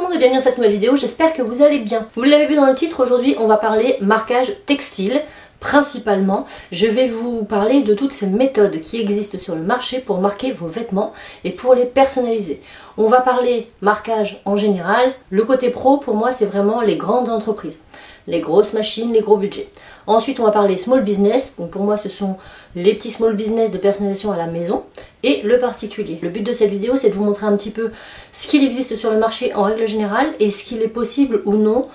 le monde et bienvenue dans cette nouvelle vidéo, j'espère que vous allez bien. Vous l'avez vu dans le titre, aujourd'hui on va parler marquage textile. Principalement, je vais vous parler de toutes ces méthodes qui existent sur le marché pour marquer vos vêtements et pour les personnaliser. On va parler marquage en général. Le côté pro, pour moi, c'est vraiment les grandes entreprises, les grosses machines, les gros budgets. Ensuite, on va parler small business. Donc pour moi, ce sont les petits small business de personnalisation à la maison et le particulier. Le but de cette vidéo, c'est de vous montrer un petit peu ce qu'il existe sur le marché en règle générale et ce qu'il est possible ou non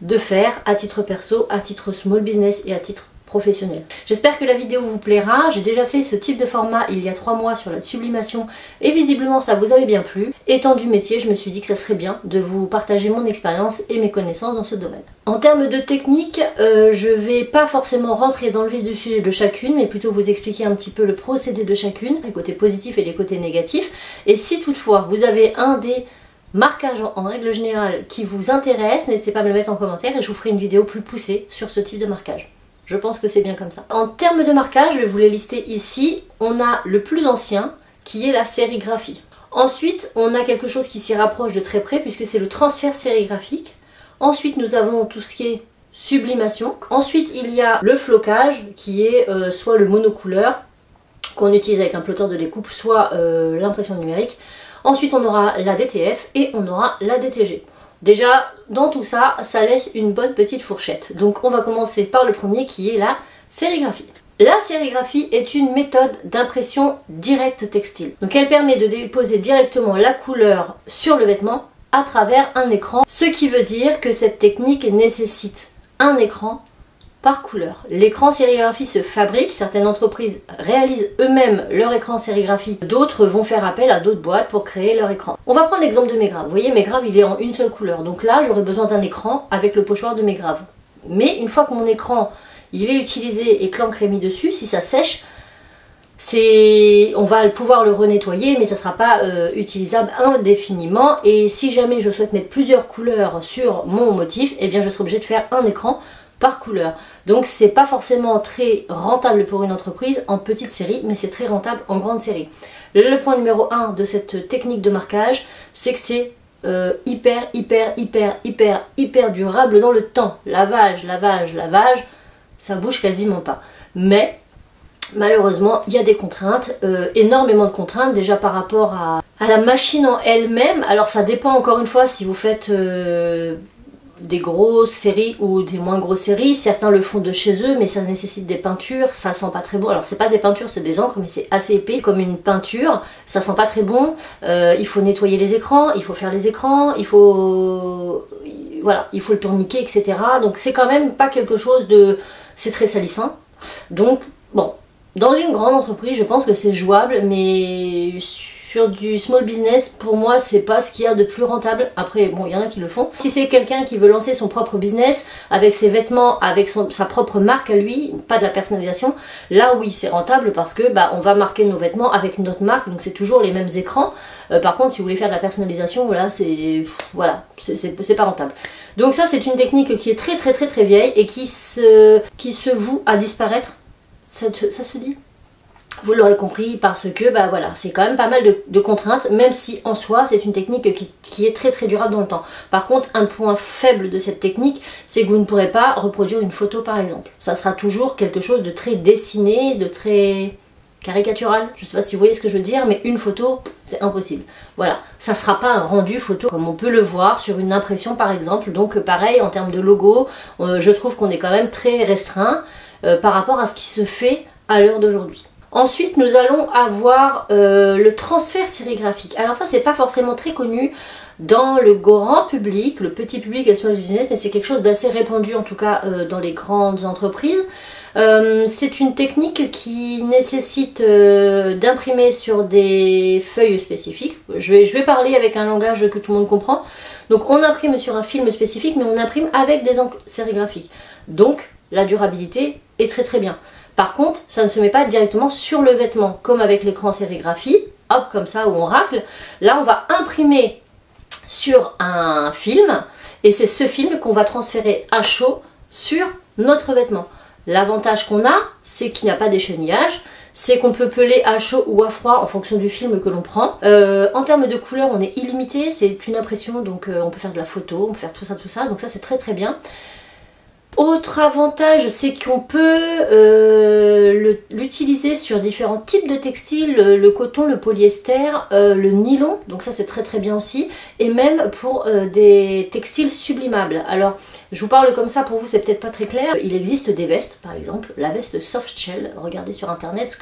de faire à titre perso, à titre small business et à titre professionnel. J'espère que la vidéo vous plaira. J'ai déjà fait ce type de format il y a 3 mois sur la sublimation et visiblement ça vous avait bien plu. Étant du métier, je me suis dit que ça serait bien de vous partager mon expérience et mes connaissances dans ce domaine. En termes de technique, je vais pas forcément rentrer dans le vif du sujet de chacune, mais plutôt vous expliquer un petit peu le procédé de chacune, les côtés positifs et les côtés négatifs. Et si toutefois vous avez un des marquages en règle générale qui vous intéresse, n'hésitez pas à me le mettre en commentaire et je vous ferai une vidéo plus poussée sur ce type de marquage. Je pense que c'est bien comme ça. En termes de marquage, je vais vous les lister ici. On a le plus ancien qui est la sérigraphie. Ensuite, on a quelque chose qui s'y rapproche de très près puisque c'est le transfert sérigraphique. Ensuite, nous avons tout ce qui est sublimation. Ensuite, il y a le flocage qui est soit le monocouleur qu'on utilise avec un plotter de découpe, soit l'impression numérique. Ensuite, on aura la DTF et on aura la DTG. Déjà, dans tout ça, ça laisse une bonne petite fourchette. Donc on va commencer par le premier qui est la sérigraphie. La sérigraphie est une méthode d'impression directe textile. Donc elle permet de déposer directement la couleur sur le vêtement à travers un écran. Ce qui veut dire que cette technique nécessite un écran par couleur. L'écran sérigraphie se fabrique, certaines entreprises réalisent eux-mêmes leur écran sérigraphie, d'autres vont faire appel à d'autres boîtes pour créer leur écran. On va prendre l'exemple de mes graves. Vous voyez, mes graves, il est en une seule couleur. Donc là, j'aurais besoin d'un écran avec le pochoir de mes graves. Mais une fois que mon écran, il est utilisé et que l'encre est mis dessus, si ça sèche, on va pouvoir le renettoyer, mais ça ne sera pas utilisable indéfiniment. Et si jamais je souhaite mettre plusieurs couleurs sur mon motif, eh bien je serai obligée de faire un écran par couleur. Donc c'est pas forcément très rentable pour une entreprise en petite série, mais c'est très rentable en grande série. Le point numéro 1 de cette technique de marquage, c'est que c'est hyper durable dans le temps. Lavage, ça bouge quasiment pas. Mais malheureusement, il y a des contraintes, énormément de contraintes déjà par rapport à la machine en elle-même. Alors ça dépend encore une fois si vous faites des grosses séries ou des moins grosses séries. Certains le font de chez eux, mais ça nécessite des peintures, ça sent pas très bon. Alors c'est pas des peintures, c'est des encres, mais c'est assez épais comme une peinture, ça sent pas très bon. Il faut nettoyer les écrans, il faut faire les écrans, il faut le tourniquet, etc. Donc c'est quand même pas quelque chose de... c'est très salissant. Donc bon, dans une grande entreprise, je pense que c'est jouable, mais sur du small business, pour moi, c'est pas ce qu'il y a de plus rentable. Après, bon, il y en a qui le font. Si c'est quelqu'un qui veut lancer son propre business, avec ses vêtements, avec sa propre marque à lui, pas de la personnalisation, là oui, c'est rentable parce que on va marquer nos vêtements avec notre marque, donc c'est toujours les mêmes écrans. Par contre, si vous voulez faire de la personnalisation, là, c'est pas rentable. Donc ça, c'est une technique qui est très vieille et qui se voue à disparaître. Ça se dit ? Vous l'aurez compris parce que voilà, c'est quand même pas mal de contraintes, même si en soi c'est une technique qui est très durable dans le temps. Par contre, un point faible de cette technique, c'est que vous ne pourrez pas reproduire une photo par exemple. Ça sera toujours quelque chose de très dessiné, de très caricatural. Je sais pas si vous voyez ce que je veux dire, mais une photo, c'est impossible. Voilà, ça sera pas un rendu photo comme on peut le voir sur une impression par exemple. Donc pareil, en termes de logo, je trouve qu'on est quand même très restreint par rapport à ce qui se fait à l'heure d'aujourd'hui. Ensuite, nous allons avoir le transfert sérigraphique. Alors ça, c'est pas forcément très connu dans le grand public, le petit public et sur les business, mais c'est quelque chose d'assez répandu en tout cas dans les grandes entreprises. C'est une technique qui nécessite d'imprimer sur des feuilles spécifiques. Je vais parler avec un langage que tout le monde comprend. Donc on imprime sur un film spécifique, mais on imprime avec des encres sérigraphiques. Donc la durabilité est très bien. Par contre, ça ne se met pas directement sur le vêtement, comme avec l'écran sérigraphie, hop, comme ça, où on racle. Là, on va imprimer sur un film, et c'est ce film qu'on va transférer à chaud sur notre vêtement. L'avantage qu'on a, c'est qu'il n'y a pas d'échenillage, c'est qu'on peut peler à chaud ou à froid en fonction du film que l'on prend. En termes de couleurs, on est illimité, c'est une impression, donc on peut faire de la photo, on peut faire tout ça, donc ça c'est très très bien. Autre avantage, c'est qu'on peut l'utiliser sur différents types de textiles, le coton, le polyester, le nylon, donc ça c'est très très bien aussi, et même pour des textiles sublimables. Alors je vous parle comme ça, pour vous c'est peut-être pas très clair, il existe des vestes par exemple, la veste soft shell, regardez sur internet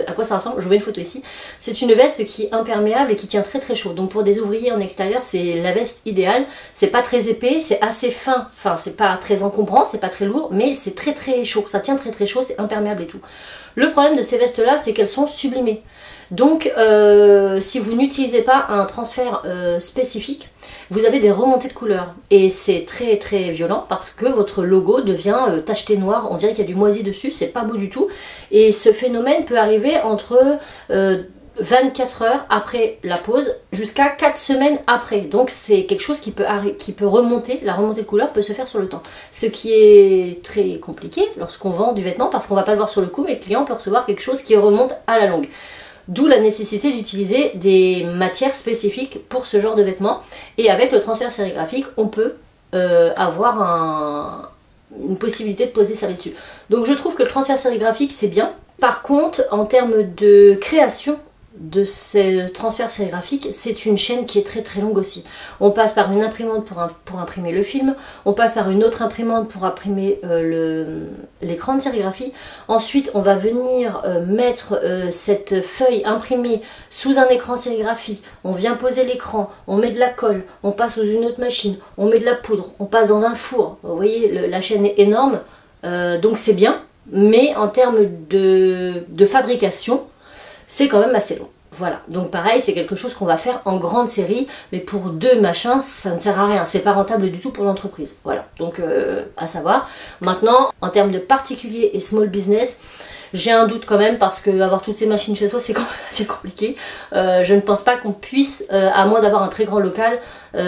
à quoi ça ressemble, je vous mets une photo ici, c'est une veste qui est imperméable et qui tient très très chaud, donc pour des ouvriers en extérieur c'est la veste idéale, c'est pas très épais, c'est assez fin, enfin c'est pas très encombrant, c'est pas très lourd, mais c'est très très chaud, ça tient très très chaud, c'est imperméable et tout. Le problème de ces vestes là, c'est qu'elles sont sublimées. Donc si vous n'utilisez pas un transfert spécifique, vous avez des remontées de couleurs. Et c'est très très violent parce que votre logo devient tacheté noir, on dirait qu'il y a du moisi dessus, c'est pas beau du tout. Et ce phénomène peut arriver entre 24 heures après la pause jusqu'à 4 semaines après. Donc c'est quelque chose qui peut remonter, la remontée de couleur peut se faire sur le temps. Ce qui est très compliqué lorsqu'on vend du vêtement parce qu'on va pas le voir sur le coup, mais le client peut recevoir quelque chose qui remonte à la longue. D'où la nécessité d'utiliser des matières spécifiques pour ce genre de vêtements. Et avec le transfert sérigraphique, on peut avoir une possibilité de poser ça là-dessus. Donc je trouve que le transfert sérigraphique c'est bien. Par contre, en termes de création de ces transferts sérigraphiques, c'est une chaîne qui est très très longue aussi. On passe par une imprimante pour imprimer le film, on passe par une autre imprimante pour imprimer l'écran de sérigraphie. Ensuite, on va venir mettre cette feuille imprimée sous un écran sérigraphie. On vient poser l'écran, on met de la colle, on passe sous une autre machine, on met de la poudre, on passe dans un four. Vous voyez, la chaîne est énorme, donc c'est bien, mais en termes de fabrication, c'est quand même assez long. Voilà, donc pareil, c'est quelque chose qu'on va faire en grande série, mais pour 2 machins, ça ne sert à rien, c'est pas rentable du tout pour l'entreprise. Voilà, donc à savoir. Maintenant, en termes de particulier et small business, j'ai un doute quand même parce que avoir toutes ces machines chez soi, c'est quand même assez compliqué. Je ne pense pas qu'on puisse, à moins d'avoir un très grand local,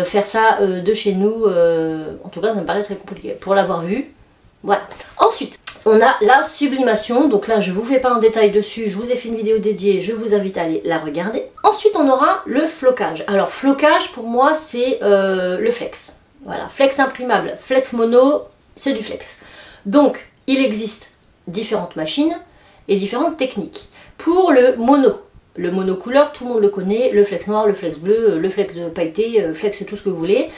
faire ça de chez nous. En tout cas, ça me paraît très compliqué. Pour l'avoir vu, voilà. Ensuite, on a la sublimation, donc là je vous fais pas un détail dessus, je vous ai fait une vidéo dédiée, je vous invite à aller la regarder. Ensuite on aura le flocage. Alors flocage pour moi c'est le flex. Voilà, flex imprimable, flex mono, c'est du flex. Donc il existe différentes machines et différentes techniques. Pour le monocouleur, tout le monde le connaît, le flex noir, le flex bleu, le flex pailleté, flex tout ce que vous voulez.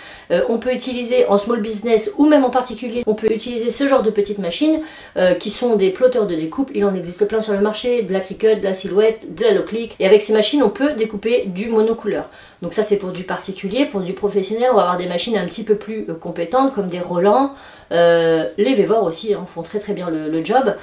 On peut utiliser en small business ou même en particulier, on peut utiliser ce genre de petites machines qui sont des plotteurs de découpe. Il en existe plein sur le marché, de la Cricut, de la Silhouette, de la low click. Et avec ces machines, on peut découper du monocouleur. Donc ça c'est pour du particulier, pour du professionnel, on va avoir des machines un petit peu plus compétentes comme des Roland, les Vevor aussi font très très bien le job.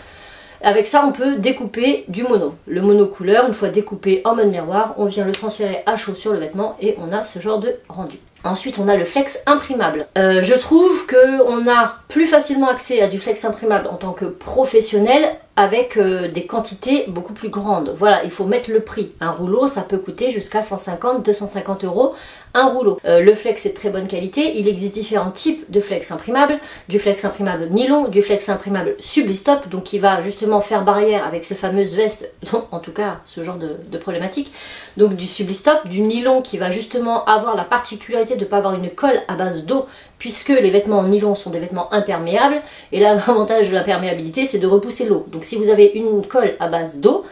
Avec ça, on peut découper du mono. Le mono couleur, une fois découpé en mode miroir, on vient le transférer à chaud sur le vêtement et on a ce genre de rendu. Ensuite, on a le flex imprimable. Je trouve qu'on a plus facilement accès à du flex imprimable en tant que professionnel avec des quantités beaucoup plus grandes. Voilà, il faut mettre le prix. Un rouleau, ça peut coûter jusqu'à 150-250 € un rouleau. Le flex est de très bonne qualité. Il existe différents types de flex imprimables. Du flex imprimable nylon, du flex imprimable Sublistop, donc qui va justement faire barrière avec ces fameuses vestes, en tout cas ce genre de problématique. Donc du Sublistop, du nylon qui va justement avoir la particularité de ne pas avoir une colle à base d'eau, puisque les vêtements en nylon sont des vêtements imperméables, et l'avantage de la perméabilité c'est de repousser l'eau. Donc si vous avez une colle à base d'eau,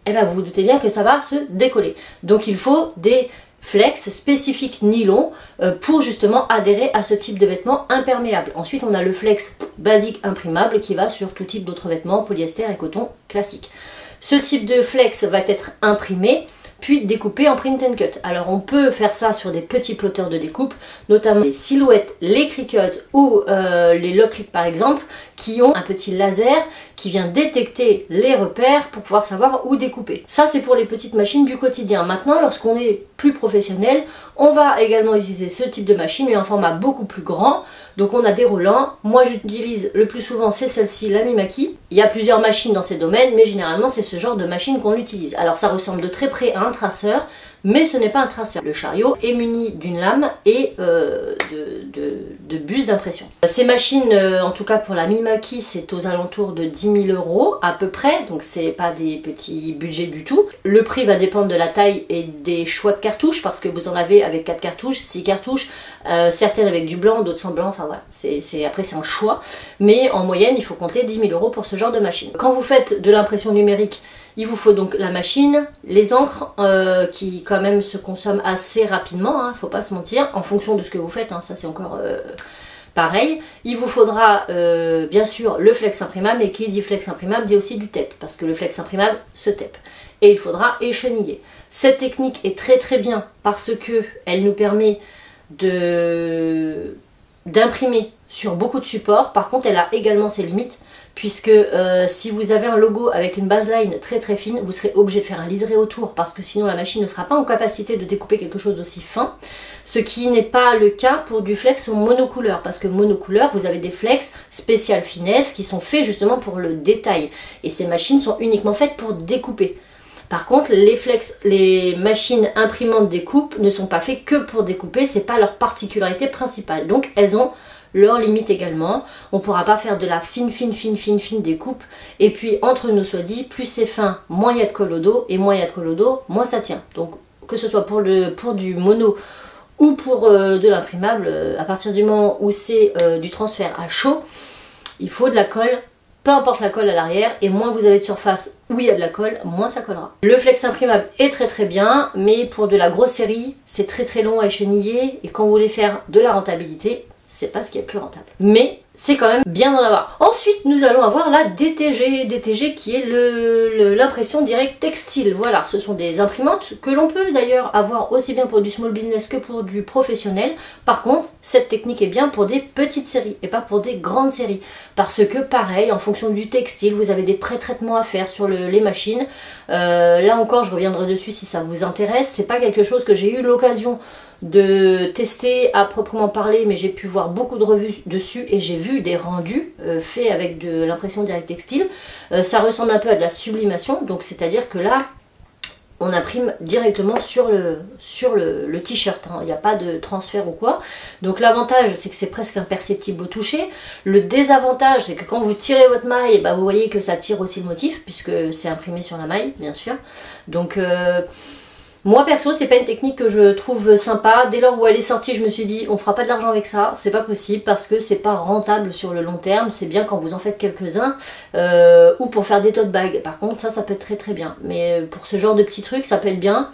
eh ben vous vous doutez bien que ça va se décoller. Donc il faut des flex spécifiques nylon pour justement adhérer à ce type de vêtements imperméables. Ensuite on a le flex basique imprimable qui va sur tout type d'autres vêtements, polyester et coton classique. Ce type de flex va être imprimé puis découpé en print and cut. Alors on peut faire ça sur des petits plotteurs de découpe, notamment les Silhouettes, les Cricut ou les low click par exemple, qui ont un petit laser qui vient détecter les repères pour pouvoir savoir où découper. Ça c'est pour les petites machines du quotidien. Maintenant lorsqu'on est plus professionnel, on va également utiliser ce type de machine mais en format beaucoup plus grand. Donc on a des Roland, moi j'utilise le plus souvent c'est celle-ci, la Mimaki. Il y a plusieurs machines dans ces domaines mais généralement c'est ce genre de machine qu'on utilise. Alors ça ressemble de très près à un traceur, mais ce n'est pas un traceur. Le chariot est muni d'une lame et de bus d'impression. Ces machines, en tout cas pour la Mimaki, Animaki, c'est aux alentours de 10 000 € à peu près, donc c'est pas des petits budgets du tout. Le prix va dépendre de la taille et des choix de cartouches, parce que vous en avez avec 4 cartouches, 6 cartouches, certaines avec du blanc, d'autres sans blanc, enfin voilà, après c'est un choix. Mais en moyenne, il faut compter 10 000 € pour ce genre de machine. Quand vous faites de l'impression numérique, il vous faut donc la machine, les encres qui quand même se consomment assez rapidement, hein, faut pas se mentir, en fonction de ce que vous faites, hein, ça c'est encore pareil. Il vous faudra bien sûr le flex imprimable, et qui dit flex imprimable dit aussi du tape, parce que le flex imprimable se tape. Et il faudra écheniller. Cette technique est très très bien parce que elle nous permet d'imprimer sur beaucoup de supports. Par contre, elle a également ses limites, puisque si vous avez un logo avec une baseline très très fine, vous serez obligé de faire un liseré autour, parce que sinon la machine ne sera pas en capacité de découper quelque chose d'aussi fin, ce qui n'est pas le cas pour du flex ou monocouleur, parce que monocouleur, vous avez des flex spécial finesse qui sont faits justement pour le détail, et ces machines sont uniquement faites pour découper. Par contre, les machines imprimantes découpe ne sont pas faites que pour découper, c'est pas leur particularité principale, donc elles ont leurs limites également. On ne pourra pas faire de la fine découpe. Et puis entre nous soit dit, plus c'est fin, moins il y a de colle au dos, et moins il y a de colle au dos, moins ça tient. Donc que ce soit pour du mono ou pour de l'imprimable, à partir du moment où c'est du transfert à chaud, il faut de la colle, peu importe la colle à l'arrière, et moins vous avez de surface où il y a de la colle, moins ça collera. Le flex imprimable est très très bien, mais pour de la grosse série, c'est très très long à écheniller, et quand vous voulez faire de la rentabilité, c'est pas ce qui est plus rentable. Mais c'est quand même bien d'en avoir. Ensuite, nous allons avoir la DTG qui est l'impression directe textile. Voilà, ce sont des imprimantes que l'on peut d'ailleurs avoir aussi bien pour du small business que pour du professionnel. Par contre, cette technique est bien pour des petites séries et pas pour des grandes séries. Parce que pareil, en fonction du textile, vous avez des pré-traitements à faire sur les machines. Là encore, je reviendrai dessus si ça vous intéresse. C'est pas quelque chose que j'ai eu l'occasion de tester à proprement parler, mais j'ai pu voir beaucoup de revues dessus et j'ai vu des rendus faits avec de l'impression directe textile. Ça ressemble un peu à de la sublimation, donc c'est-à-dire que là on imprime directement sur le t-shirt, hein. Il n'y a pas de transfert ou quoi. Donc l'avantage c'est que c'est presque imperceptible au toucher. Le désavantage c'est que quand vous tirez votre maille, bah, vous voyez que ça tire aussi le motif, puisque c'est imprimé sur la maille bien sûr. Donc moi perso, c'est pas une technique que je trouve sympa. Dès lors où elle est sortie, je me suis dit on fera pas de l'argent avec ça, c'est pas possible parce que c'est pas rentable sur le long terme. C'est bien quand vous en faites quelques-uns ou pour faire des tote bags. Par contre, ça peut être très très bien. Mais pour ce genre de petits trucs, ça peut être bien.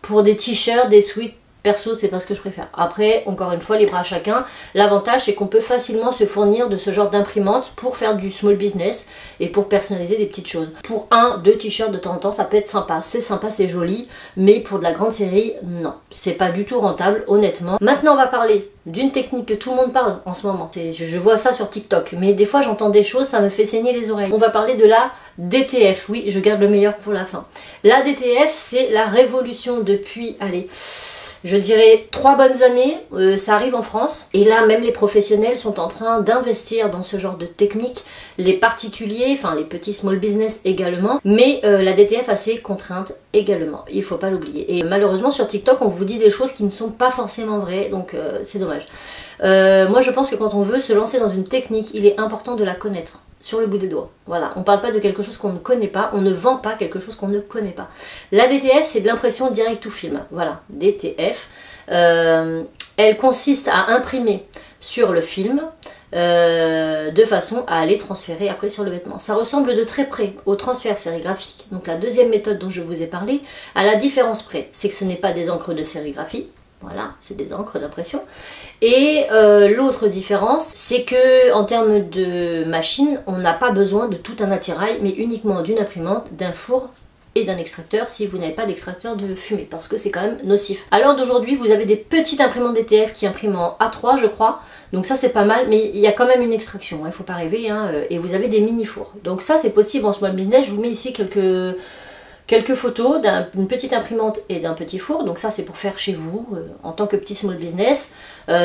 Pour des t-shirts, des sweats, perso, c'est pas ce que je préfère. Après, encore une fois, libre à chacun. L'avantage, c'est qu'on peut facilement se fournir de ce genre d'imprimante pour faire du small business et pour personnaliser des petites choses. Pour 1-2 t-shirts de temps en temps, ça peut être sympa. C'est sympa, c'est joli. Mais pour de la grande série, non. C'est pas du tout rentable, honnêtement. Maintenant, on va parler d'une technique que tout le monde parle en ce moment. Je vois ça sur TikTok. Mais des fois, j'entends des choses, ça me fait saigner les oreilles. On va parler de la DTF. Oui, je garde le meilleur pour la fin. La DTF, c'est la révolution depuis, allez, je dirais 3 bonnes années, ça arrive en France. Et là, même les professionnels sont en train d'investir dans ce genre de technique. Les particuliers, enfin les petits small business également. Mais la DTF a ses contraintes également, il faut pas l'oublier. Et malheureusement sur TikTok, on vous dit des choses qui ne sont pas forcément vraies, donc c'est dommage. Moi je pense que quand on veut se lancer dans une technique, il est important de la connaître sur le bout des doigts. Voilà, on parle pas de quelque chose qu'on ne connaît pas, on ne vend pas quelque chose qu'on ne connaît pas. La DTF, c'est de l'impression direct to film. Voilà, DTF. Elle consiste à imprimer sur le film de façon à aller transférer après sur le vêtement. Ça ressemble de très près au transfert sérigraphique. Donc la deuxième méthode dont je vous ai parlé, à la différence près, c'est que ce n'est pas des encres de sérigraphie. Voilà, c'est des encres d'impression. Et l'autre différence, c'est que en termes de machine, on n'a pas besoin de tout un attirail, mais uniquement d'une imprimante, d'un four et d'un extracteur si vous n'avez pas d'extracteur de fumée, parce que c'est quand même nocif. À l'heure d'aujourd'hui, vous avez des petites imprimantes DTF qui impriment en A3 je crois, donc ça c'est pas mal, mais il y a quand même une extraction, il faut pas rêver, hein, et vous avez des mini fours. Donc ça c'est possible en small business. Je vous mets ici quelques photos d'une petite imprimante et d'un petit four. Donc ça c'est pour faire chez vous en tant que petit small business.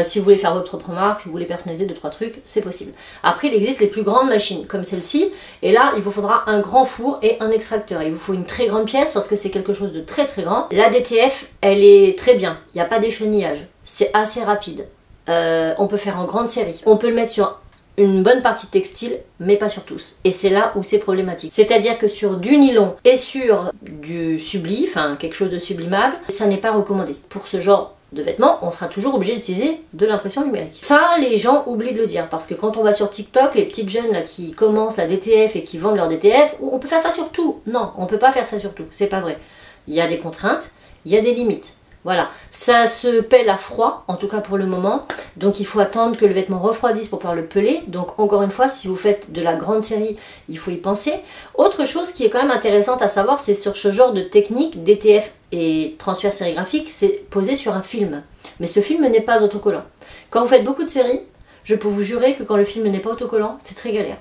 Si vous voulez faire votre propre marque, si vous voulez personnaliser 2-3 trucs, c'est possible. Après il existe les plus grandes machines comme celle-ci, et là il vous faudra un grand four et un extracteur. Il vous faut une très grande pièce parce que c'est quelque chose de très très grand. La DTF elle est très bien, il n'y a pas d'échenillage, c'est assez rapide. On peut faire en grande série, on peut le mettre sur une bonne partie de textile, mais pas sur tous. Et c'est là où c'est problématique. C'est-à-dire que sur du nylon et sur du subli, enfin quelque chose de sublimable, ça n'est pas recommandé. Pour ce genre de vêtements, on sera toujours obligé d'utiliser de l'impression numérique. Ça, les gens oublient de le dire, parce que quand on va sur TikTok, les petites jeunes là qui commencent la DTF et qui vendent leur DTF, on peut faire ça sur tout. Non, on peut pas faire ça sur tout, c'est pas vrai. Il y a des contraintes, il y a des limites. Voilà, ça se pèle à froid, en tout cas pour le moment, donc il faut attendre que le vêtement refroidisse pour pouvoir le peler. Donc encore une fois, si vous faites de la grande série, il faut y penser. Autre chose qui est quand même intéressante à savoir, c'est sur ce genre de technique, DTF et transfert sérigraphique, c'est posé sur un film. Mais ce film n'est pas autocollant. Quand vous faites beaucoup de séries, je peux vous jurer que quand le film n'est pas autocollant, c'est très galère.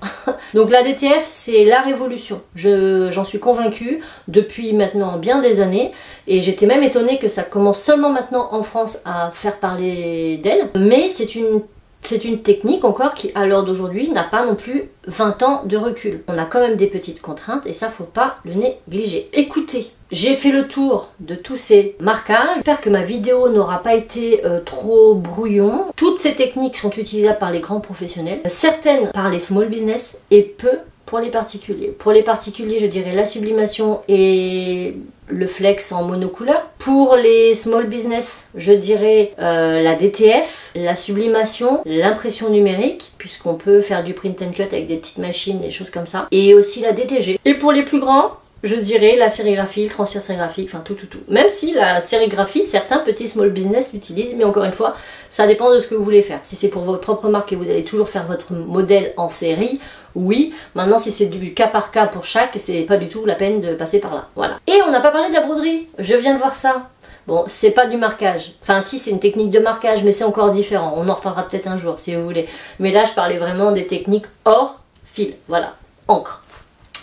Donc la DTF, c'est la révolution. J'en suis convaincue depuis maintenant bien des années. Et j'étais même étonnée que ça commence seulement maintenant en France à faire parler d'elle. Mais c'est une technique encore qui, à l'heure d'aujourd'hui, n'a pas non plus 20 ans de recul. On a quand même des petites contraintes et ça, faut pas le négliger. Écoutez, j'ai fait le tour de tous ces marquages. J'espère que ma vidéo n'aura pas été trop brouillon. Toutes ces techniques sont utilisables par les grands professionnels, certaines par les small business et peu pour les particuliers. Pour les particuliers, je dirais la sublimation et le flex en monocouleur. Pour les small business, je dirais la DTF, la sublimation, l'impression numérique, puisqu'on peut faire du print and cut avec des petites machines, des choses comme ça. Et aussi la DTG. Et pour les plus grands, je dirais la sérigraphie, le transfert sérigraphique, enfin tout. Même si la sérigraphie, certains petits small business l'utilisent, mais encore une fois, ça dépend de ce que vous voulez faire. Si c'est pour votre propre marque et vous allez toujours faire votre modèle en série, oui. Maintenant, si c'est du cas par cas pour chaque, c'est pas du tout la peine de passer par là. Voilà. Et on n'a pas parlé de la broderie. Je viens de voir ça. Bon, c'est pas du marquage. Enfin, si, c'est une technique de marquage, mais c'est encore différent. On en reparlera peut-être un jour, si vous voulez. Mais là, je parlais vraiment des techniques hors fil. Voilà, encre.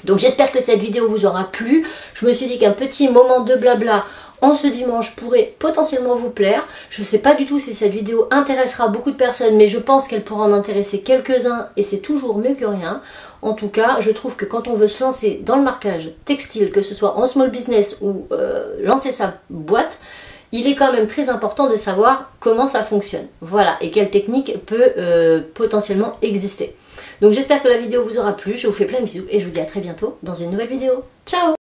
Donc j'espère que cette vidéo vous aura plu. Je me suis dit qu'un petit moment de blabla en ce dimanche pourrait potentiellement vous plaire. Je ne sais pas du tout si cette vidéo intéressera beaucoup de personnes, mais je pense qu'elle pourra en intéresser quelques-uns et c'est toujours mieux que rien. En tout cas, je trouve que quand on veut se lancer dans le marquage textile, que ce soit en small business ou lancer sa boîte, il est quand même très important de savoir comment ça fonctionne. Voilà, et quelle technique peut potentiellement exister. Donc j'espère que la vidéo vous aura plu, je vous fais plein de bisous et je vous dis à très bientôt dans une nouvelle vidéo. Ciao!